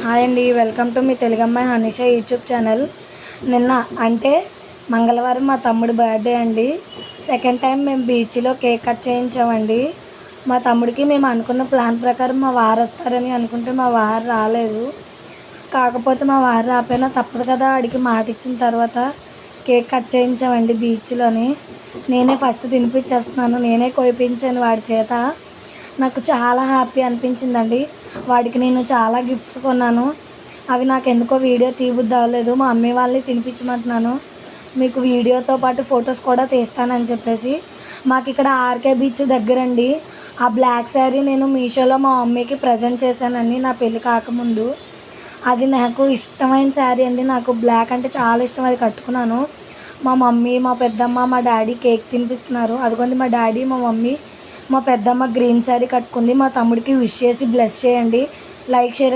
Hi అండి, welcome to మీ తెలుగమ్మాయి హనీషా యూట్యూబ్ ఛానల్. నిన్న అంటే మంగళవారం మా తమ్ముడి బర్త్డే అండి. సెకండ్ టైం మేము బీచ్లో కేక్ కట్ చేయించామండి. మా తమ్ముడికి మేము అనుకున్న ప్లాన్ ప్రకారం మా వారు వస్తారని అనుకుంటే మా వారు రాలేదు. కాకపోతే మా వారు రాకపోయినా తప్పదు కదా, ఆడికి మాట ఇచ్చిన తర్వాత కేక్ కట్ చేయించామండి బీచ్లోని. నేనే ఫస్ట్ తినిపించేస్తున్నాను, నేనే కోయించాను వాడి చేత. నాకు చాలా హ్యాపీ అనిపించిందండి. వాడికి నేను చాలా గిఫ్ట్స్ కొన్నాను. అవి నాకు ఎందుకో వీడియో తీయబుద్ధి అవ్వలేదు. మా మమ్మీ వాళ్ళని తినిపించమంటున్నాను, మీకు వీడియోతో పాటు ఫొటోస్ కూడా తీస్తానని చెప్పేసి. మాకు ఇక్కడ ఆర్కే బీచ్ దగ్గరండి. ఆ బ్లాక్ శారీ నేను మీషోలో మా మమ్మీకి ప్రజెంట్ చేశానండి నా పెళ్ళి కాకముందు. అది నాకు ఇష్టమైన శారీ అండి. నాకు బ్లాక్ అంటే చాలా ఇష్టం. అది కట్టుకున్నాను. మా మమ్మీ, మా పెద్దమ్మ, మా డాడీ కేక్ తినిపిస్తున్నారు. అదిగోండి మా డాడీ, మా మమ్మీ. మా పెద్దమ్మ గ్రీన్ శారీ కట్టుకుంది. మా తమ్ముడికి విష్ చేసి బ్లెస్ చేయండి. Like share